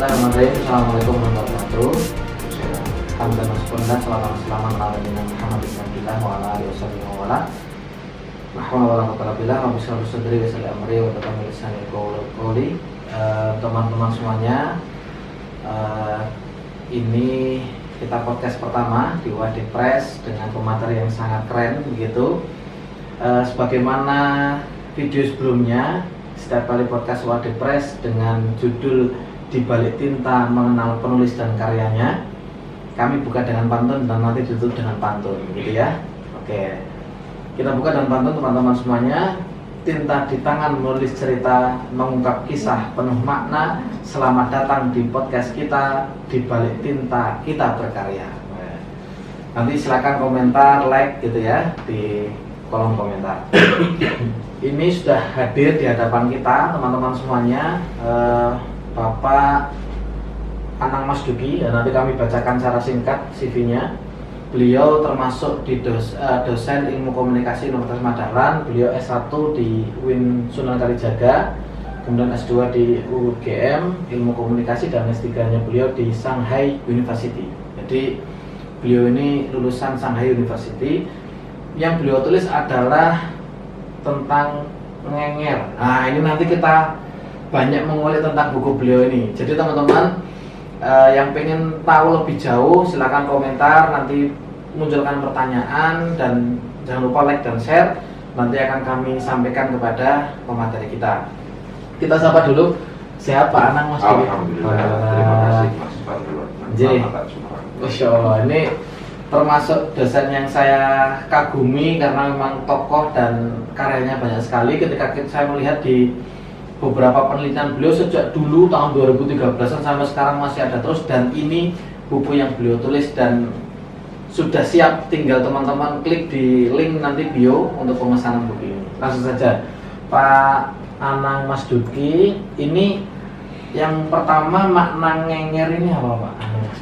Bismillahirrahmanirrahim. Assalamualaikum warahmatullahi wabarakatuh. Alhamdulillah wassalatu wassalamu ala nabiyyina Muhammad bin Abdillah wa ala alihi wasallam wa ala wala quwwata illa billah wa bismillah sadri wa salli amri wa tatamil lisani qawli. Teman-teman semuanya, ini kita podcast pertama di Wadih Press dengan pemateri yang sangat keren begitu. Sebagaimana video sebelumnya, setiap kali podcast Wadih Press dengan judul Di Balik Tinta Mengenal Penulis dan Karyanya, kami buka dengan pantun dan nanti ditutup dengan pantun gitu ya. Oke, kita buka dengan pantun teman-teman semuanya. Tinta di tangan menulis cerita, mengungkap kisah penuh makna. Selamat datang di podcast kita, Di Balik Tinta Kita Berkarya. Nanti silakan komentar, like gitu ya di kolom komentar. Ini sudah hadir di hadapan kita teman-teman semuanya, Bapak Anang Mas Duki. Nanti kami bacakan secara singkat CV-nya. Beliau termasuk di dosen ilmu komunikasi Universitas Madaran. Beliau S1 di UIN Sunan Kalijaga, kemudian S2 di UGM ilmu komunikasi, dan S3-nya beliau di Shanghai University. Jadi beliau ini lulusan Shanghai University. Yang beliau tulis adalah tentang ngenger. Nah, ini nanti kita banyak mengulik tentang buku beliau ini. Jadi teman-teman yang pengen tahu lebih jauh silakan komentar, nanti munculkan pertanyaan, dan jangan lupa like dan share. Nanti akan kami sampaikan kepada pemateri kita. Kita sapa dulu, siapa Anang Mas? Alhamdulillah, terima kasih Mas Fadlur. Masya Allah, ini termasuk dosen yang saya kagumi karena memang tokoh dan karyanya banyak sekali. Ketika saya melihat di beberapa penelitian beliau sejak dulu tahun 2013 sampai sekarang masih ada terus, dan ini buku yang beliau tulis dan sudah siap, tinggal teman-teman klik di link nanti bio untuk pemesanan buku ini. Langsung saja, Pak Anang Mas Duki, ini yang pertama, makna ngenger ini apa Pak?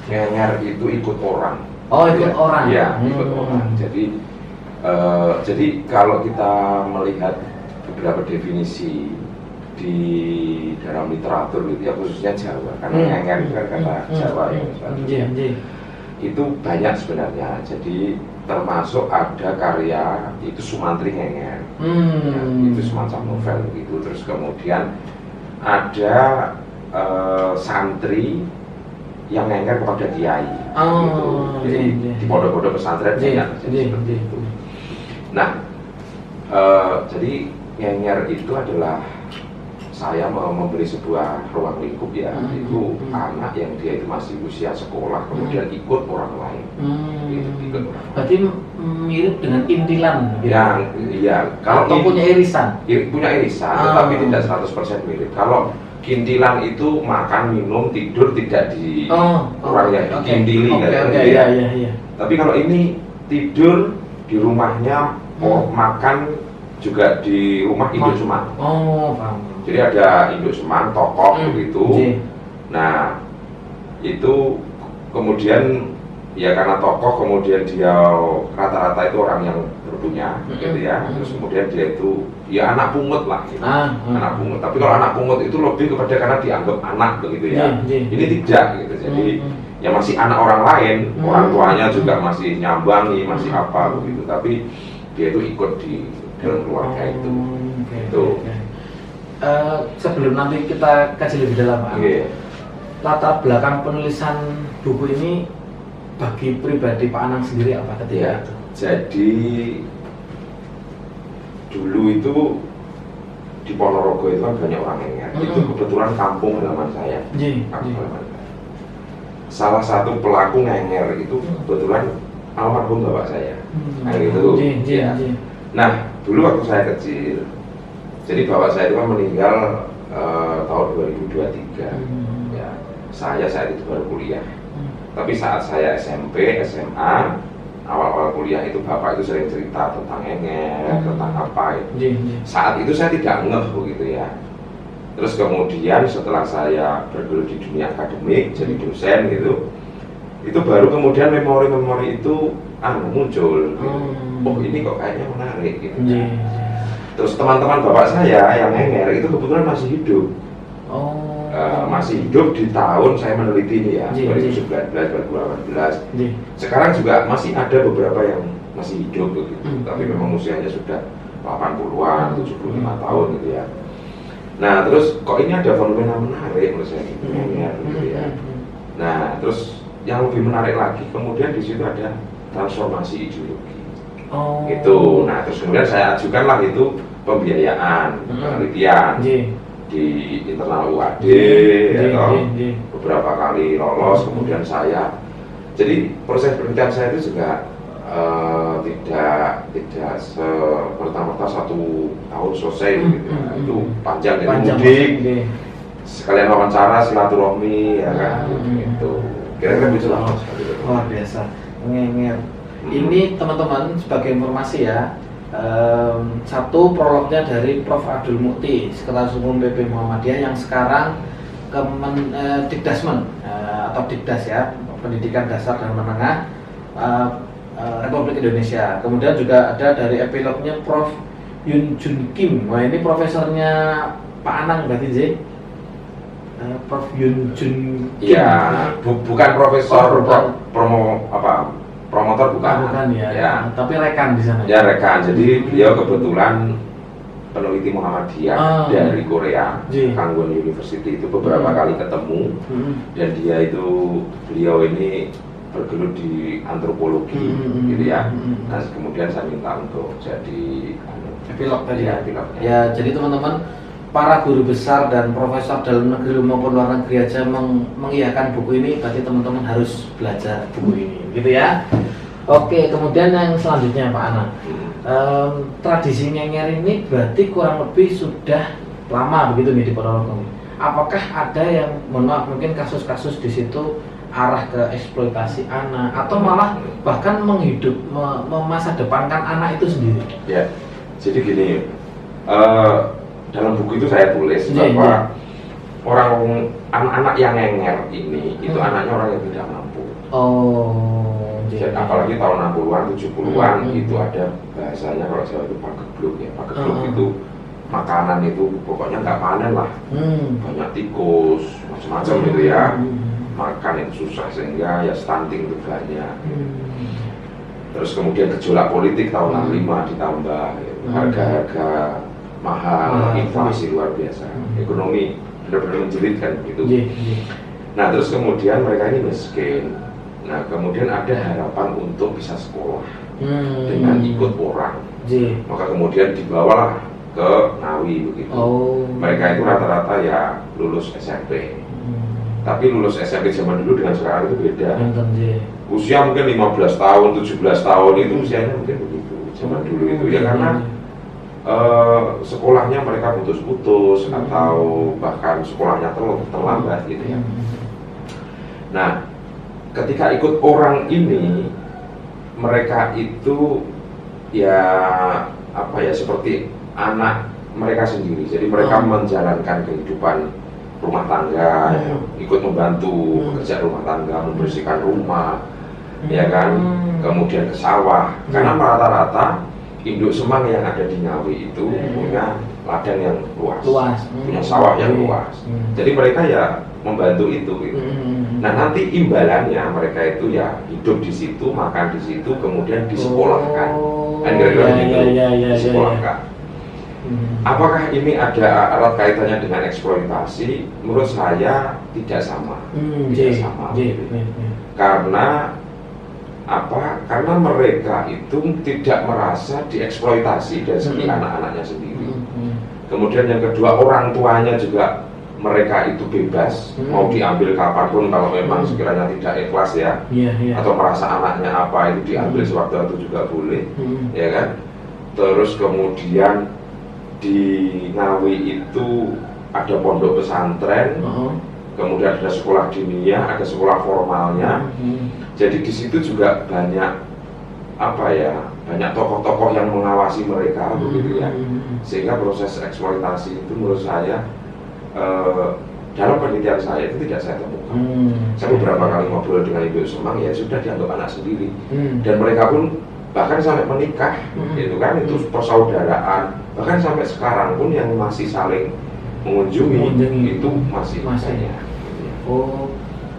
Ngenger itu ikut orang. Oh, ikut orang. Iya, ikut orang. Jadi kalau kita melihat beberapa definisi di dalam literatur gitu ya, khususnya Jawa, karena ngenger itu kan kata Jawa ya, itu banyak sebenarnya. Jadi termasuk ada karya itu Sumantri Ngenger, ya, itu semacam novel gitu. Terus kemudian ada santri yang ngenger kepada kiai, gitu. Jadi di pondok-pondok pesantren banyak seperti itu. Nah, jadi ngenger itu adalah saya mau memberi sebuah ruang lingkup ya, itu anak yang dia itu masih usia sekolah, kemudian ikut orang lain, gitu, ikut orang lain. Berarti mirip dengan intilan gitu? Iya, atau punya irisan? Punya irisan, tetapi tidak 100% mirip. Kalau kintilan itu makan, minum, tidur tidak di orang yang dikintili, iya. Tapi kalau ini tidur di rumahnya, makan juga di rumah induk semang. Paham. Jadi ada induk semang, tokoh begitu. Nah, itu kemudian ya karena tokoh, kemudian dia rata-rata itu orang yang berpunya, gitu ya. Terus kemudian dia itu ya anak pungut lah, gitu. Anak pungut. Tapi kalau anak pungut itu lebih kepada karena dianggap anak begitu ya. Ini tidak gitu. Jadi ya masih anak orang lain, orang tuanya juga masih nyambangi, masih apa begitu. Tapi dia itu ikut di dalam keluarga itu. Sebelum nanti kita kaji lebih dalam, Pak. Latar belakang penulisan buku ini bagi pribadi Pak Anang sendiri apa ketika itu? Jadi dulu itu di Ponorogo itu kan banyak orang ngenger. Itu kebetulan kampung halaman saya. Kampung halaman saya. Salah satu pelaku ngenger itu kebetulan almarhum bapak saya. Nah, dulu waktu saya kecil, jadi bapak saya itu kan meninggal tahun 2023. Ya, saya saat itu baru kuliah. Tapi saat saya SMP, SMA, awal-awal kuliah itu bapak itu sering cerita tentang ngenger, tentang apa itu. Saat itu saya tidak ngeh begitu ya. Terus kemudian setelah saya bergelut di dunia akademik, jadi dosen gitu, itu baru kemudian memori-memori itu muncul. Gitu. Oh, ini kok kayaknya menarik gitu. Terus teman-teman bapak saya yang ngenger itu kebetulan masih hidup. masih hidup di tahun saya meneliti ini ya, 2019, 2018. Sekarang juga masih ada beberapa yang masih hidup begitu, tapi memang usianya sudah 80-an, 75 tahun gitu ya. Nah terus kok ini ada fenomena menarik menurut saya gitu ya. Nah terus yang lebih menarik lagi kemudian di situ ada transformasi ideologi. Gitu. Nah terus kemudian saya ajukanlah itu pembiayaan, penelitian di internal UAD, beberapa kali lolos, kemudian saya. Jadi proses penelitian saya itu juga tidak semerta-merta 1 tahun selesai gitu. Itu panjang dari mudik, sekalian wawancara, silaturahmi, ya kan, gitu. Kira-kira bisa lah. Luar biasa, ngenger. Ini teman-teman sebagai informasi ya. Satu prolognya dari Prof. Abdul Mukti, Sekretaris Umum PP Muhammadiyah yang sekarang Dikdasmen atau Dikdas ya, Pendidikan Dasar dan Menengah Republik Indonesia. Kemudian juga ada dari epilognya Prof. Yun Jun Kim. Wah ini profesornya Pak Anang berarti J. Prof. Yun Jun Kim. Ya, bukan profesor, promotor bukan ya. Tapi rekan di sana. Ya rekan, jadi beliau kebetulan peneliti Muhammadiyah dari Korea, Kangwon University itu beberapa kali ketemu, dan beliau ini bergelut di antropologi, gitu ya. Nah kemudian saya minta untuk jadi epilog tadi ya. Ya jadi teman-teman, para guru besar dan profesor dalam negeri maupun luar negeri aja mengiyakan buku ini, berarti teman-teman harus belajar buku ini, gitu ya. Oke, kemudian yang selanjutnya Pak Ana, tradisi ngenger ini berarti kurang lebih sudah lama begitu nih di Ponorogo. Apakah ada yang, mohon maaf, mungkin kasus-kasus di situ arah ke eksploitasi anak atau malah bahkan memasa depankan anak itu sendiri? Ya, jadi gini. Dalam buku itu saya tulis bahwa anak-anak yang ngenger ini itu anaknya orang yang tidak mampu. Jadi, apalagi tahun 60-an, 70-an itu ada bahasanya kalau Jawa itu pagebluk ya. Pagebluk itu makanan itu pokoknya nggak panen lah. Banyak tikus, macam-macam gitu ya. Makan itu susah sehingga ya stunting itu banyak. Terus kemudian gejolak politik tahun 65 ditambah gitu. Harga-harga mahal, inflasi luar biasa, ekonomi benar-benar menjelitkan gitu. Nah terus kemudian mereka ini miskin. Nah kemudian ada harapan untuk bisa sekolah dengan ikut orang. Maka kemudian dibawalah ke Ngawi begitu. Mereka itu rata-rata ya lulus SMP. Tapi lulus SMP zaman dulu dengan sekarang itu beda. Usia mungkin 15 tahun, 17 tahun itu usianya mungkin begitu zaman dulu itu ya, karena sekolahnya mereka putus-putus atau bahkan sekolahnya terlambat gitu ya. Nah, ketika ikut orang ini, mereka itu ya seperti anak mereka sendiri. Jadi mereka menjalankan kehidupan rumah tangga, ikut membantu pekerjaan rumah tangga, membersihkan rumah, ya kan, kemudian ke sawah. Karena rata-rata induk semang yang ada di Ngawi itu punya ladang yang luas, punya sawah yang luas. Jadi mereka ya membantu itu gitu. Nah nanti imbalannya mereka itu ya hidup di situ, makan di situ, kemudian disekolahkan. Kan kira-kira gitu, disekolahkan. Apakah ini ada erat kaitannya dengan eksploitasi? Menurut saya tidak sama, tidak sama. Karena karena mereka itu tidak merasa dieksploitasi dari segi anak-anaknya sendiri. Kemudian yang kedua, orang tuanya juga mereka itu bebas, mau diambil kapanpun kalau memang sekiranya tidak ikhlas ya, atau merasa anaknya apa itu diambil sewaktu-waktu juga boleh, ya kan. Terus kemudian di Ngawi itu ada pondok pesantren, kemudian ada sekolah diniyah, ada sekolah formalnya. Jadi di situ juga banyak banyak tokoh-tokoh yang mengawasi mereka begitu ya. Sehingga proses eksploitasi itu menurut saya dalam penelitian saya itu tidak saya temukan. Saya beberapa kali ngobrol dengan ibu semang ya sudah dianggap anak sendiri. Dan mereka pun bahkan sampai menikah gitu kan, itu persaudaraan. Bahkan sampai sekarang pun yang masih saling mengunjungi itu masih Masih. banyak. Oh,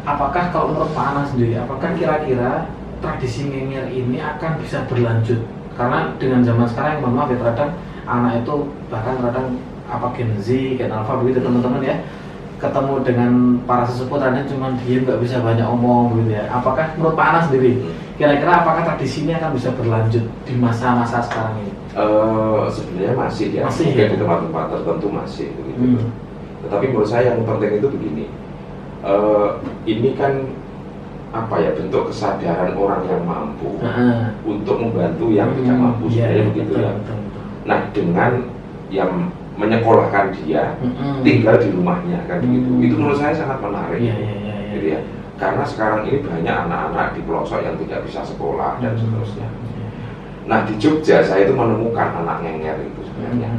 apakah kalau menurut Pak Anang sendiri, apakah kira-kira tradisi ngenger ini akan bisa berlanjut? Karena dengan zaman sekarang, mohon maaf ya, terkadang anak itu bahkan kadang apa Gen Z, Gen Alpha begitu teman-teman ya, ketemu dengan para sesepuh terkadang cuma diem, nggak bisa banyak omong gitu ya. Apakah menurut Pak Anang sendiri, kira-kira apakah tradisi ini akan bisa berlanjut di masa-masa sekarang ini? Sebenarnya masih ya, Masih, mungkin ya? di tempat-tempat tertentu masih begitu. Tetapi menurut saya yang penting itu begini, ini kan apa ya, bentuk kesadaran orang yang mampu untuk membantu yang tidak mampu, sebenarnya begitu ya. Betul. Nah, dengan yang menyekolahkan dia tinggal di rumahnya kan begitu, itu menurut saya sangat menarik. Iya. Gitu ya. Karena sekarang ini banyak anak-anak di pelosok yang tidak bisa sekolah dan seterusnya. Nah, di Jogja saya itu menemukan anak ngenger itu sebenarnya.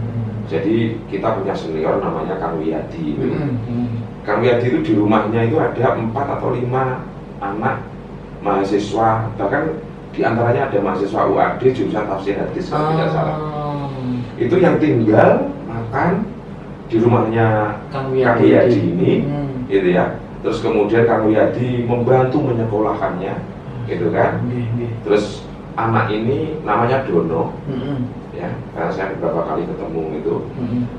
Jadi kita punya senior namanya Kang Wiyadi. Kang Wiyadi itu di rumahnya itu ada 4 atau 5 anak mahasiswa, bahkan diantaranya ada mahasiswa UAD jurusan tafsir hadis kalau tidak salah. Itu yang tinggal makan di rumahnya Kang Wiyadi ini, gitu ya. Terus kemudian Kang Wiyadi membantu menyekolahkannya, gitu kan. Terus anak ini namanya Dono, ya, karena saya beberapa kali ketemu itu.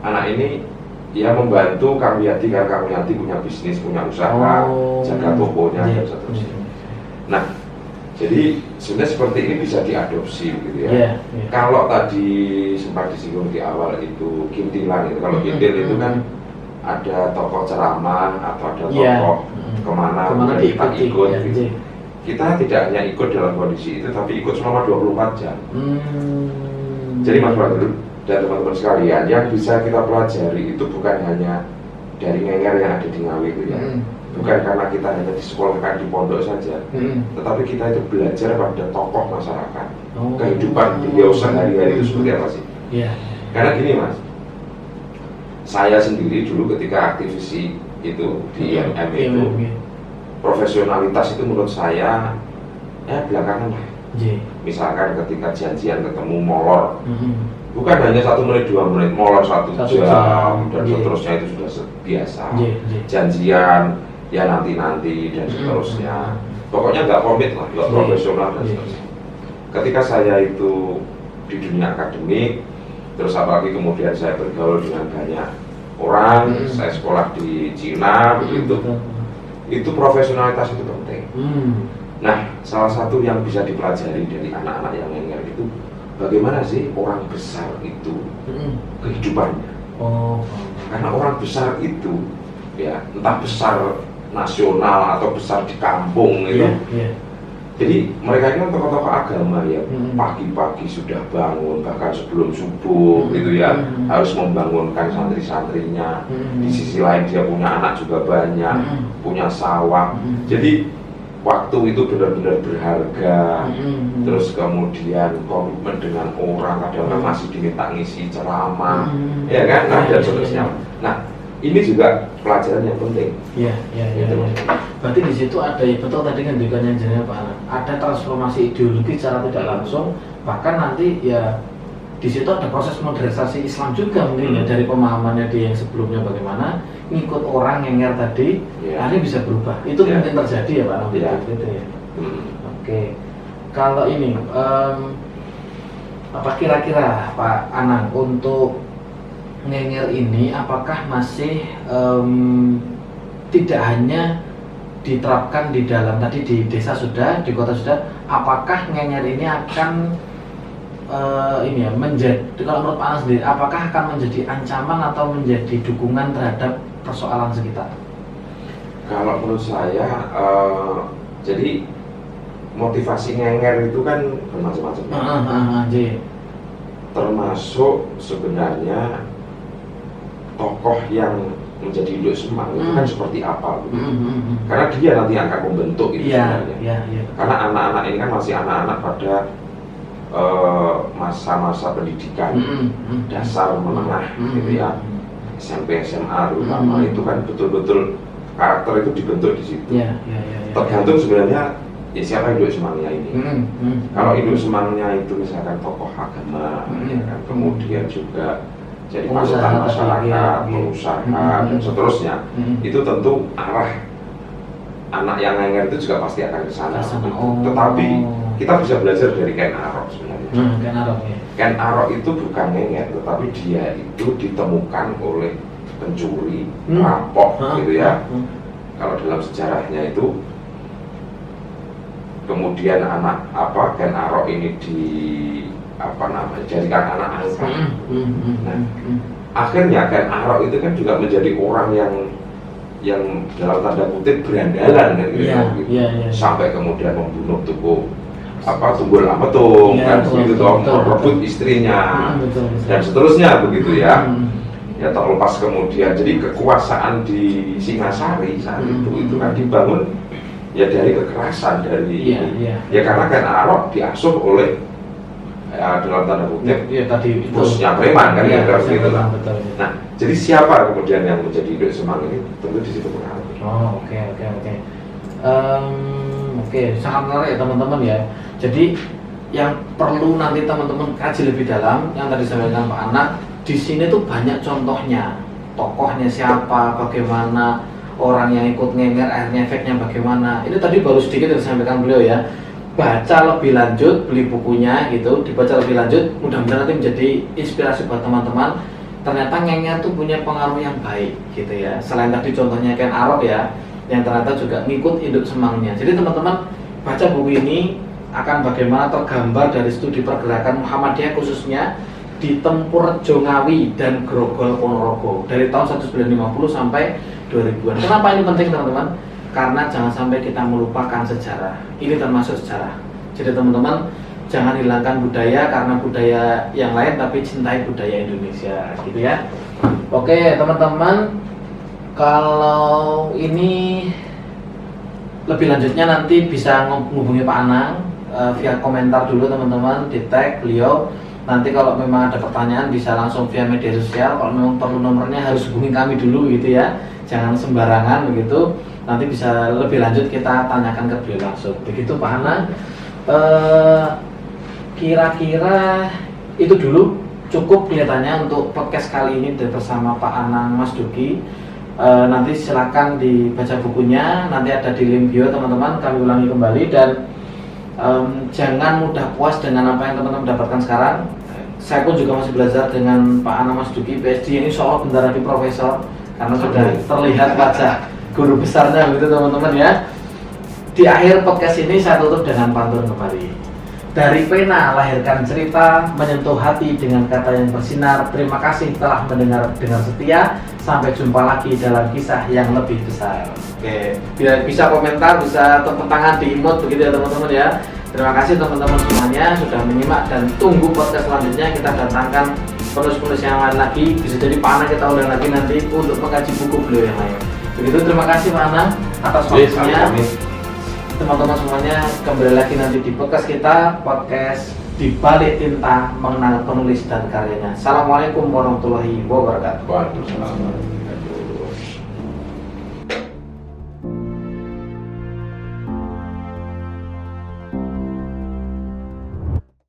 Anak ini ya membantu Kang Wiyadi karena Kang Wiyadi punya bisnis, punya usaha, jaga tokonya dan seterusnya. Nah, jadi sebenarnya seperti ini bisa diadopsi gitu ya. Kalau tadi sempat disinggung di awal itu kintilan itu, kalau kintil itu kan ada tokoh ceramah atau ada tokoh kemana kita ikut gitu. Kita tidak hanya ikut dalam kondisi itu, tapi ikut selama 24 jam. Jadi Mas Badrul dan teman-teman sekalian, yang bisa kita pelajari itu bukan hanya dari ngenger yang ada di Ngawi itu ya. Bukan karena kita hanya disekolahkan di pondok saja, tetapi kita itu belajar pada tokoh masyarakat. Kehidupan beliau sehari-hari itu seperti apa sih? Karena gini Mas, saya sendiri dulu ketika aktivis itu di IMM itu, profesionalitas itu menurut saya belakangan lah. Misalkan ketika janjian ketemu molor, bukan hanya 1 menit 2 menit, molor 1 jam dan seterusnya, itu sudah biasa. Janjian ya nanti dan seterusnya, pokoknya nggak komit lah, nggak profesional dan seterusnya. Ketika saya itu di dunia akademik, terus apalagi kemudian saya bergaul dengan banyak orang, saya sekolah di Cina begitu. Itu profesionalitas itu penting. Nah, salah satu yang bisa dipelajari dari anak-anak yang ngenger itu, bagaimana sih orang besar itu kehidupannya. Karena orang besar itu ya, entah besar nasional atau besar di kampung itu, jadi mereka ini kan tokoh-tokoh agama ya, pagi-pagi sudah bangun, bahkan sebelum subuh gitu ya, harus membangunkan santri-santrinya. Di sisi lain dia punya anak juga banyak, punya sawah. Jadi waktu itu benar-benar berharga. Terus kemudian komitmen dengan orang, kadang-kadang masih diminta ngisi ceramah, ya kan, dan seterusnya. Nah, ini juga pelajaran yang penting. Gitu. Berarti di situ ada, ya betul tadi kan juga yang jelasnya Pak Anang, ada transformasi ideologi secara tidak langsung, bahkan nanti ya di situ ada proses modernisasi Islam juga mungkin ya, dari pemahamannya dia yang sebelumnya bagaimana ngikut orang ngenger tadi, ini bisa berubah. Itu mungkin terjadi ya Pak Anang, gitu ya. Oke. Kalau ini apa kira-kira Pak Anang untuk ngenger ini apakah masih tidak hanya diterapkan di dalam, tadi di desa sudah, di kota sudah, apakah ngenger ini akan ini ya menjadi, kalau menurut Pak Anang sendiri, apakah akan menjadi ancaman atau menjadi dukungan terhadap persoalan sekitar? Kalau menurut saya, jadi motivasi ngenger itu kan bermacam-macam. Termasuk sebenarnya tokoh yang menjadi induk semang itu kan seperti apa gitu. Karena dia nanti akan membentuk itu sebenarnya. Karena anak-anak ini kan masih anak-anak pada masa-masa pendidikan dasar menengah gitu ya, SMP SMA terutama, itu kan betul-betul karakter itu dibentuk di situ. Tergantung sebenarnya ya siapa induk semangnya ini. Kalau induk semangnya itu misalkan tokoh agama, ya kan, kemudian juga jadi panutan masyarakat, pengusaha dan seterusnya. Itu tentu arah anak yang ngenger itu juga pasti akan ke sana. Tetapi kita bisa belajar dari Ken Arok sebenarnya. Ken Arok ya. Ken Arok itu bukan ngenger, tetapi dia itu ditemukan oleh pencuri, perampok gitu ya. Kalau dalam sejarahnya itu, kemudian Ken Arok ini dijadikan anak angkat. Nah, akhirnya Ken Arok itu kan juga menjadi orang yang dalam tanda kutip berandalan kan gitu, sampai kemudian membunuh Tunggul Ametung kan begitu toh, merebut istrinya dan seterusnya begitu ya. Ya terlepas kemudian jadi kekuasaan di Singasari saat itu kan dibangun ya dari kekerasan ya karena Ken Arok diasuh oleh dalam tanda kutip bosnya preman kan ya gitu lah. Nah, jadi siapa kemudian yang menjadi induk semang ini tentu di situ pengaruh. Oke, sangat menarik ya teman-teman ya. Jadi yang perlu nanti teman-teman kaji lebih dalam yang tadi saya bilang Pak Anak, di sini tuh banyak contohnya, tokohnya siapa, bagaimana orang yang ikut ngenger, akhirnya efeknya bagaimana. Ini tadi baru sedikit yang disampaikan beliau ya. Baca lebih lanjut, beli bukunya gitu, dibaca lebih lanjut, mudah-mudahan nanti menjadi inspirasi buat teman-teman. Ternyata ngenger tuh punya pengaruh yang baik gitu ya. Selain tadi contohnya Ken Arok ya, yang ternyata juga ngikut induk semangnya. Jadi teman-teman baca buku ini akan bagaimana tergambar dari studi pergerakan Muhammadiyah khususnya di Tempurrejo Ngawi dan Grogol Ponorogo dari tahun 1950 sampai 2000-an. Kenapa ini penting teman-teman? Karena jangan sampai kita melupakan sejarah. Ini termasuk sejarah. Jadi teman-teman jangan hilangkan budaya karena budaya yang lain, tapi cintai budaya Indonesia gitu ya. Oke teman-teman, kalau ini lebih lanjutnya nanti bisa menghubungi Pak Anang via komentar dulu teman-teman, di tag beliau. Nanti kalau memang ada pertanyaan bisa langsung via media sosial. Kalau memang perlu nomornya harus hubungi kami dulu gitu ya, jangan sembarangan begitu. Nanti bisa lebih lanjut kita tanyakan ke beliau langsung. Begitu Pak Anang. Kira-kira itu dulu cukup kelihatannya untuk podcast kali ini bersama Pak Anang Mas Duki. Nanti silakan dibaca bukunya, nanti ada di link bio teman-teman, kami ulangi kembali. Dan jangan mudah puas dengan apa yang teman-teman dapatkan sekarang. Saya pun juga masih belajar dengan Pak Anang Mas Duki, PhD ini soal bentar lagi profesor, karena sudah terlihat wajah guru besarnya begitu teman-teman ya. Di akhir podcast ini saya tutup dengan pantun kembali. Dari pena lahirkan cerita, menyentuh hati dengan kata yang bersinar. Terima kasih telah mendengar dengan setia. Sampai jumpa lagi dalam kisah yang lebih besar. Oke, bisa komentar, bisa tepuk tangan di emote begitu ya teman-teman ya. Terima kasih teman-teman semuanya sudah menyimak dan tunggu podcast selanjutnya. Kita datangkan penulis-penulis yang lain lagi. Bisa jadi Pak Anang kita undang lagi nanti untuk mengkaji buku beliau yang lain. Begitu, terima kasih Pak Anang atas waktunya. Teman-teman semuanya, kembali lagi nanti di podcast kita, podcast Di Balik Tinta, mengenal penulis dan karyanya. Assalamualaikum warahmatullahi wabarakatuh. Waalaikumsalam.